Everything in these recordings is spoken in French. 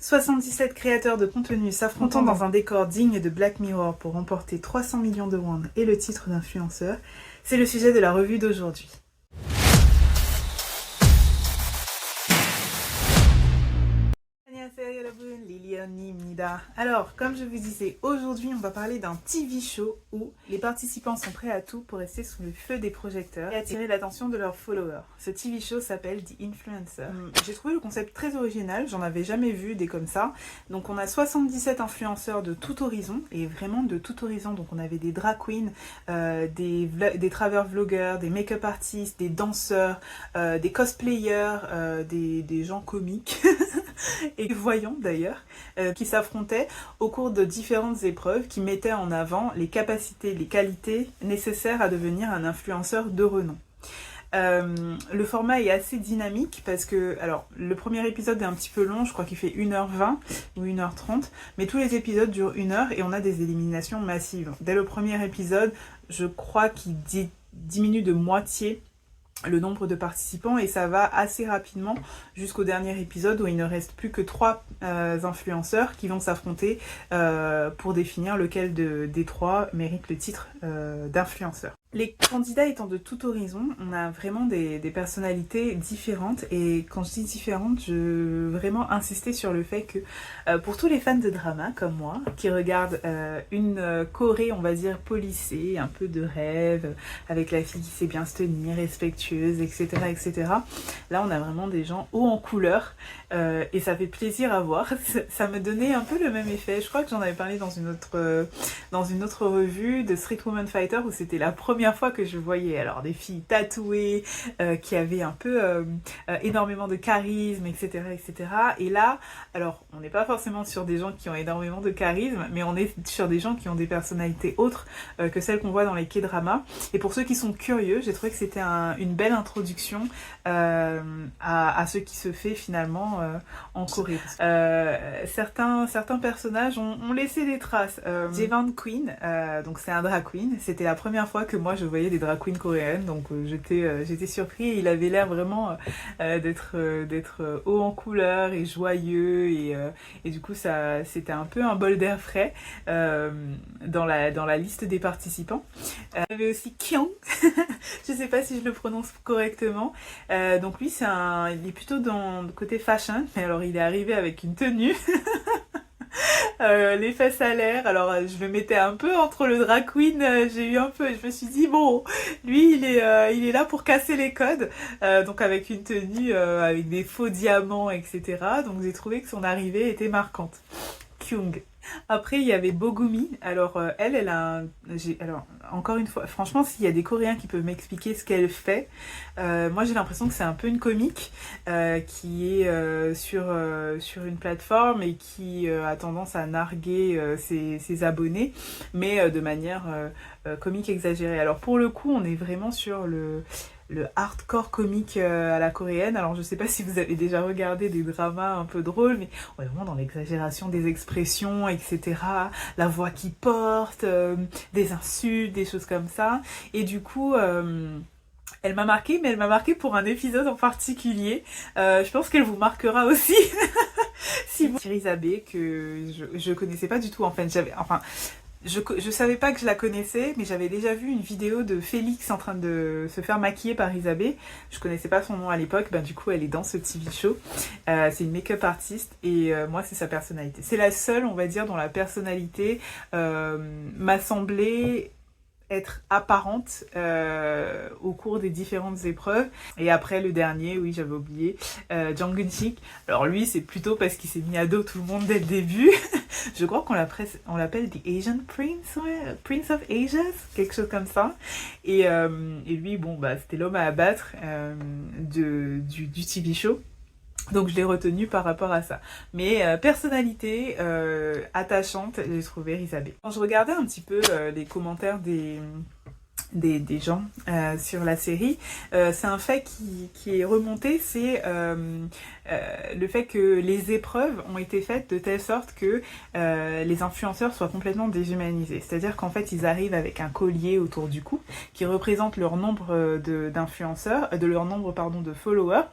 77 créateurs de contenu s'affrontant dans un décor digne de Black Mirror pour remporter 300 millions de won et le titre d'influenceur, c'est le sujet de la revue d'aujourd'hui. Alors, comme je vous disais, aujourd'hui on va parler d'un TV show où les participants sont prêts à tout pour rester sous le feu des projecteurs et attirer l'attention de leurs followers. Ce TV show s'appelle The Influencer. J'ai trouvé le concept très original, j'en avais jamais vu des comme ça. Donc on a 77 influenceurs de tout horizon, et vraiment de tout horizon. Donc on avait des drag queens, des travel vlogueurs, des make-up artistes, des danseurs, des cosplayers, des gens comiques et voyants d'ailleurs, qui s'affrontaient au cours de différentes épreuves qui mettaient en avant les capacités, les qualités nécessaires à devenir un influenceur de renom. Le format est assez dynamique parce que, alors, le premier épisode est un petit peu long, je crois qu'il fait 1h20 ou 1h30, mais tous les épisodes durent 1 heure et on a des éliminations massives. Dès le premier épisode, je crois qu'il diminue de moitié le nombre de participants et ça va assez rapidement jusqu'au dernier épisode où il ne reste plus que 3 influenceurs qui vont s'affronter pour définir lequel des 3 mérite le titre d'influenceur. Les candidats étant de tout horizon, on a vraiment des personnalités différentes, et quand je dis différentes, je veux vraiment insister sur le fait que pour tous les fans de drama comme moi, qui regardent une Corée, on va dire, polissée, un peu de rêve, avec la fille qui sait bien se tenir, respectueuse, etc., etc. Là, on a vraiment des gens hauts en couleur, et ça fait plaisir à voir. Ça me donnait un peu le même effet. Je crois que j'en avais parlé dans une autre revue de Street Woman Fighter, où c'était la première fois que je voyais alors des filles tatouées qui avaient un peu énormément de charisme, etc., etc. Et là, alors on n'est pas forcément sur des gens qui ont énormément de charisme, mais on est sur des gens qui ont des personnalités autres que celles qu'on voit dans les K-dramas. Et pour ceux qui sont curieux, j'ai trouvé que c'était une belle introduction à ce qui se fait finalement en Corée. Certains personnages ont laissé des traces. Jaevan Queen, donc c'est un drag queen, c'était la première fois que moi je voyais des drag queens coréennes, donc j'étais surpris, et il avait l'air vraiment d'être haut en couleur et joyeux, et du coup ça c'était un peu un bol d'air frais dans la liste des participants. Il y avait aussi Kyung, je sais pas si je le prononce correctement, donc lui il est plutôt dans le côté fashion, mais alors il est arrivé avec une tenue les fesses à l'air. Alors je me mettais un peu entre le drag queen, je me suis dit bon, lui il est là pour casser les codes, donc avec une tenue avec des faux diamants, etc. Donc j'ai trouvé que son arrivée était marquante. Kyung. Après, il y avait Bogumi. Alors, elle a alors, encore une fois, franchement, s'il y a des Coréens qui peuvent m'expliquer ce qu'elle fait, moi j'ai l'impression que c'est un peu une comique qui est sur une plateforme et qui a tendance à narguer ses abonnés, mais de manière comique exagérée. Alors, pour le coup, on est vraiment sur le hardcore comique à la coréenne. Alors je sais pas si vous avez déjà regardé des dramas un peu drôles, mais on est vraiment dans l'exagération des expressions, etc. La voix qui porte, des insultes, des choses comme ça. Et du coup, elle m'a marquée, mais elle m'a marquée pour un épisode en particulier. Je pense qu'elle vous marquera aussi. Si vous... Irisabé, que je connaissais pas du tout, en fait. Je savais pas que je la connaissais, mais j'avais déjà vu une vidéo de Félix en train de se faire maquiller par Isabé. Je connaissais pas son nom à l'époque, du coup elle est dans ce TV show. C'est une make-up artiste, et moi c'est sa personnalité. C'est la seule, on va dire, dont la personnalité m'a semblé être apparente au cours des différentes épreuves. Et après le dernier, oui j'avais oublié, Jang Geun-sik. Alors lui c'est plutôt parce qu'il s'est mis à dos tout le monde dès le début. Je crois qu'on l'appelle The Asian Prince, ouais, Prince of Asia, quelque chose comme ça. Et lui, bon, c'était l'homme à abattre du TV show. Donc je l'ai retenu par rapport à ça. Mais personnalité attachante, j'ai trouvé Isabelle. Quand je regardais un petit peu les commentaires des gens sur la série. C'est un fait qui est remonté, c'est le fait que les épreuves ont été faites de telle sorte que les influenceurs soient complètement déshumanisés. C'est-à-dire qu'en fait, ils arrivent avec un collier autour du cou qui représente leur nombre d'influenceurs, de leur nombre pardon, de followers,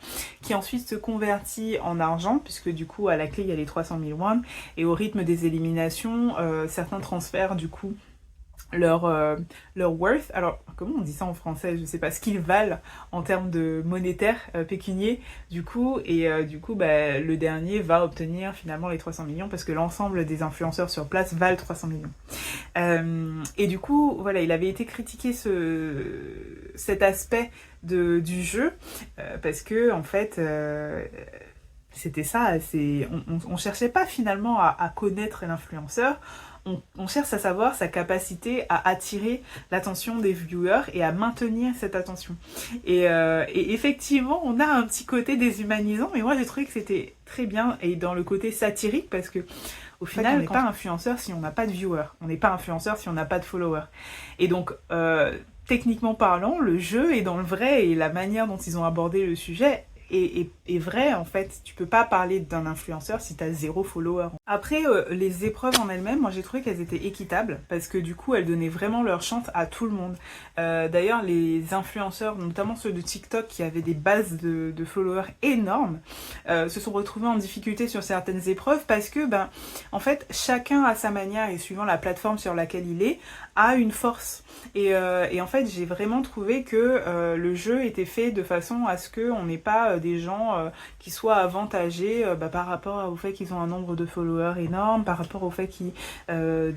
qui ensuite se convertit en argent, puisque du coup, à la clé, il y a les 300 000 won, et au rythme des éliminations, certains transfèrent du coup leur worth, alors comment on dit ça en français, je sais pas, ce qu'ils valent en termes de monétaire, pécunier, du coup, et du coup, bah, le dernier va obtenir finalement les 300 millions parce que l'ensemble des influenceurs sur place valent 300 millions. Et du coup, voilà, il avait été critiqué cet aspect du jeu parce que, en fait, c'était ça, on cherchait pas finalement à connaître l'influenceur, on cherche à savoir sa capacité à attirer l'attention des viewers et à maintenir cette attention. Et effectivement, on a un petit côté déshumanisant, mais moi j'ai trouvé que c'était très bien, et dans le côté satirique, parce que au final, on n'est pas influenceur si on n'a pas de viewers, on n'est pas influenceur si on n'a pas de followers. Et donc, techniquement parlant, le jeu est dans le vrai, et la manière dont ils ont abordé le sujet est vrai, en fait. Tu peux pas parler d'un influenceur si t'as 0 follower. Après, les épreuves en elles-mêmes, moi j'ai trouvé qu'elles étaient équitables parce que du coup, elles donnaient vraiment leur chance à tout le monde. D'ailleurs, les influenceurs, notamment ceux de TikTok qui avaient des bases de followers énormes, se sont retrouvés en difficulté sur certaines épreuves parce que, en fait, chacun à sa manière et suivant la plateforme sur laquelle il est, a une force. Et en fait, j'ai vraiment trouvé que le jeu était fait de façon à ce qu'on n'ait pas des gens qui soient avantagés par rapport au fait qu'ils ont un nombre de followers énorme, par rapport au fait qu'ils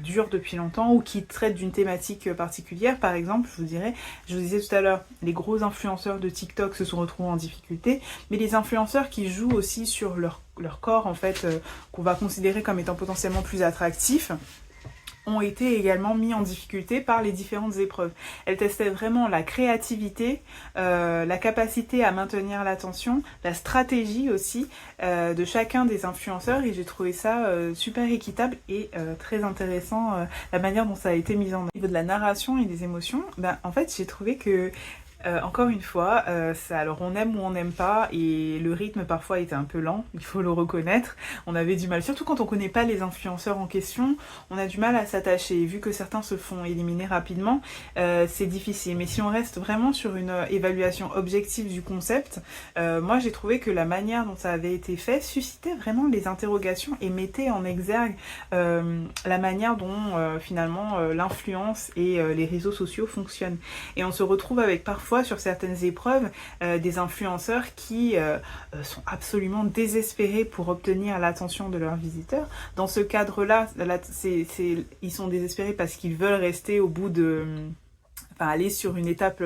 durent depuis longtemps ou qu'ils traitent d'une thématique particulière. Par exemple, je vous disais tout à l'heure, les gros influenceurs de TikTok se sont retrouvés en difficulté, mais les influenceurs qui jouent aussi sur leur corps, en fait, qu'on va considérer comme étant potentiellement plus attractifs, ont été également mis en difficulté par les différentes épreuves. Elles testaient vraiment la créativité, la capacité à maintenir l'attention, la stratégie aussi de chacun des influenceurs, et j'ai trouvé ça super équitable et très intéressant, la manière dont ça a été mis en œuvre. Au niveau de la narration et des émotions, en fait j'ai trouvé que encore une fois, alors on aime ou on n'aime pas, et le rythme parfois était un peu lent, il faut le reconnaître. On avait du mal, surtout quand on connaît pas les influenceurs en question, on a du mal à s'attacher. Vu que certains se font éliminer rapidement, c'est difficile. Mais si on reste vraiment sur une évaluation objective du concept, moi j'ai trouvé que la manière dont ça avait été fait suscitait vraiment les interrogations et mettait en exergue la manière dont finalement l'influence et les réseaux sociaux fonctionnent. Et on se retrouve avec parfois sur certaines épreuves des influenceurs qui sont absolument désespérés pour obtenir l'attention de leurs visiteurs. Dans ce cadre-là, ils sont désespérés parce qu'ils veulent rester au bout de... aller sur l'étape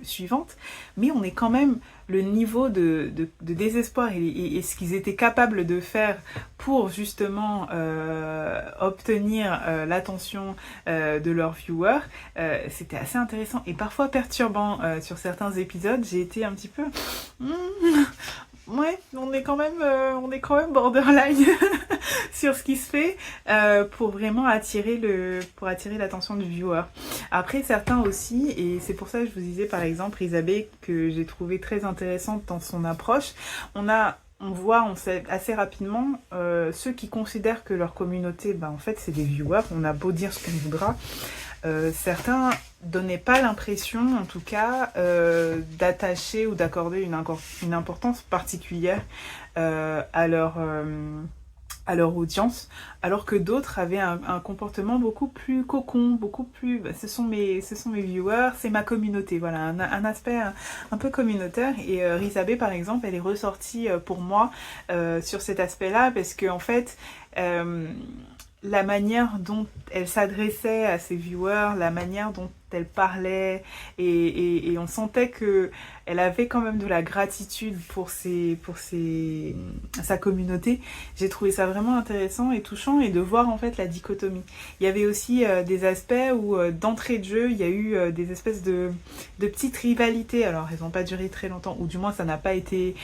suivante, mais on est quand même le niveau de désespoir et ce qu'ils étaient capables de faire pour justement obtenir l'attention de leurs viewers, c'était assez intéressant et parfois perturbant sur certains épisodes. J'ai été un petit peu... Ouais, on est quand même borderline sur ce qui se fait pour vraiment attirer l'attention du viewer. Après, certains aussi, et c'est pour ça que je vous disais par exemple Isabelle que j'ai trouvé très intéressante dans son approche, on sait assez rapidement ceux qui considèrent que leur communauté, en fait c'est des viewers, on a beau dire ce qu'on voudra. Certains donnaient pas l'impression, en tout cas, d'attacher ou d'accorder une importance particulière à leur audience, alors que d'autres avaient un comportement beaucoup plus cocon, beaucoup plus... ce sont mes viewers, c'est ma communauté, voilà, un aspect un peu communautaire. Et Rizabé, par exemple, elle est ressortie pour moi sur cet aspect-là, parce que en fait... la manière dont elle s'adressait à ses viewers, la manière dont elle parlait, et on sentait que elle avait quand même de la gratitude pour sa communauté. J'ai trouvé ça vraiment intéressant et touchant, et de voir en fait la dichotomie. Il y avait aussi des aspects où d'entrée de jeu, il y a eu des espèces de petites rivalités. Alors elles n'ont pas duré très longtemps, ou du moins ça n'a pas été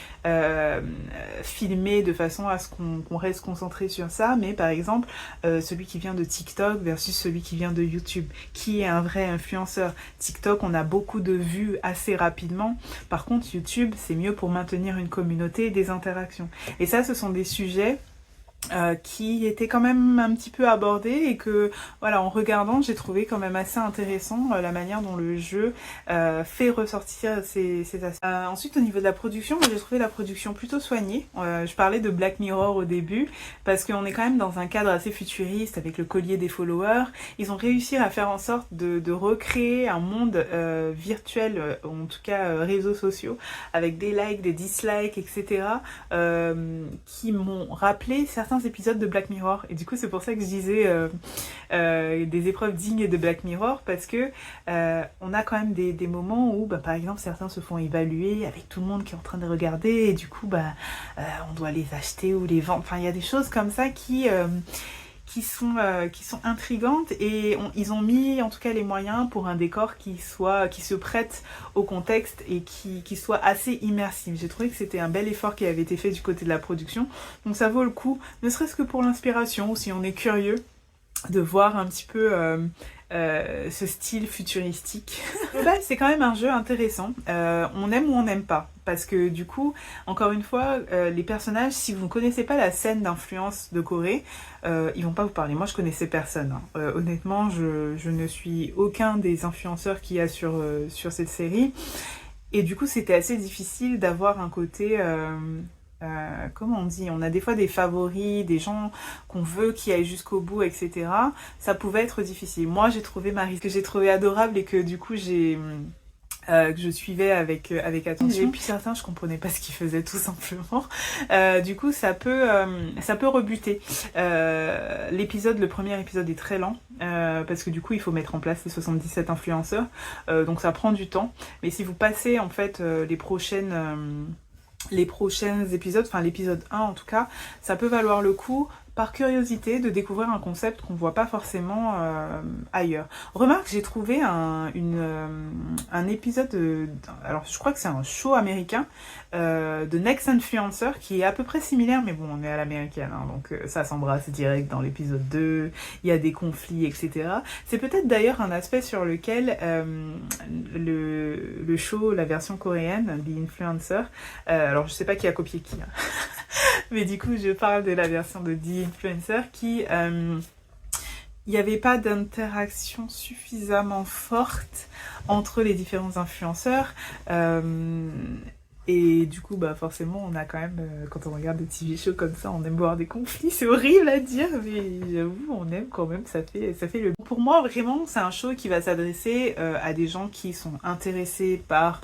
filmé de façon à ce qu'on reste concentré sur ça, mais par exemple celui qui vient de TikTok versus celui qui vient de YouTube. Qui est un vrai influenceur? influenceurs. TikTok, on a beaucoup de vues assez rapidement. Par contre, YouTube, c'est mieux pour maintenir une communauté et des interactions. Et ça, ce sont des sujets qui était quand même un petit peu abordé et que voilà, en regardant j'ai trouvé quand même assez intéressant la manière dont le jeu fait ressortir ces aspects. Ensuite au niveau de la production, j'ai trouvé la production plutôt soignée. Je parlais de Black Mirror au début parce qu'on est quand même dans un cadre assez futuriste avec le collier des followers. Ils ont réussi à faire en sorte de recréer un monde virtuel, en tout cas réseaux sociaux, avec des likes, des dislikes, etc. Qui m'ont rappelé certains épisodes de Black Mirror, et du coup c'est pour ça que je disais des épreuves dignes de Black Mirror, parce que on a quand même des moments où par exemple certains se font évaluer avec tout le monde qui est en train de regarder, et du coup on doit les acheter ou les vendre, enfin il y a des choses comme ça qui sont intrigantes, et ils ont mis en tout cas les moyens pour un décor qui se prête au contexte et qui soit assez immersif. J'ai trouvé que c'était un bel effort qui avait été fait du côté de la production, donc ça vaut le coup, ne serait-ce que pour l'inspiration, ou si on est curieux de voir un petit peu ce style futuristique. C'est quand même un jeu intéressant, on aime ou on n'aime pas, parce que du coup, encore une fois, les personnages, si vous ne connaissez pas la scène d'influence de Corée, ils vont pas vous parler. Moi je connaissais personne, hein. Honnêtement je ne suis aucun des influenceurs qu'il y a sur cette série, et du coup c'était assez difficile d'avoir un côté... comment on dit, on a des fois des favoris, des gens qu'on veut qui aillent jusqu'au bout, etc. Ça pouvait être difficile. Moi j'ai trouvé Marie, que j'ai trouvé adorable, et que du coup que je suivais avec attention. Et puis certains, je comprenais pas ce qu'ils faisaient tout simplement. Du coup, ça peut rebuter. Le premier épisode est très lent, parce que du coup, il faut mettre en place les 77 influenceurs. Donc ça prend du temps. Mais si vous passez en fait les prochains épisodes, enfin l'épisode 1 en tout cas, ça peut valoir le coup, par curiosité, de découvrir un concept qu'on voit pas forcément ailleurs. Remarque, j'ai trouvé un épisode, alors je crois que c'est un show américain, de Next Influencer, qui est à peu près similaire, mais bon, on est à l'américaine, hein, donc ça s'embrasse direct dans l'épisode 2, il y a des conflits, etc. C'est peut-être d'ailleurs un aspect sur lequel le show, la version coréenne, The Influencer, alors je sais pas qui a copié qui, hein. Mais du coup, je parle de la version de The Influencer qui... il n'y avait pas d'interaction suffisamment forte entre les différents influenceurs. Et du coup, forcément, on a quand même, quand on regarde des TV shows comme ça, on aime voir des conflits. C'est horrible à dire, mais j'avoue, on aime quand même, ça fait le... Pour moi, vraiment, c'est un show qui va s'adresser à des gens qui sont intéressés par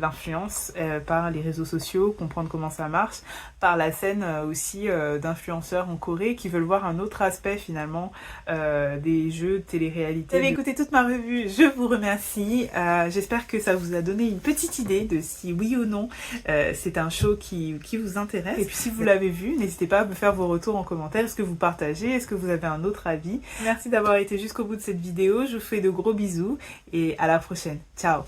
l'influence, par les réseaux sociaux, comprendre comment ça marche, par la scène aussi d'influenceurs en Corée qui veulent voir un autre aspect finalement des jeux de télé-réalité. Vous avez écouté toute ma revue, je vous remercie. J'espère que ça vous a donné une petite idée de si oui ou non c'est un show qui vous intéresse. Et puis si vous l'avez vu, n'hésitez pas à me faire vos retours en commentaire. Est-ce que vous partagez? Est-ce que vous avez un autre avis? Merci d'avoir été jusqu'au bout de cette vidéo. Je vous fais de gros bisous et à la prochaine. Ciao!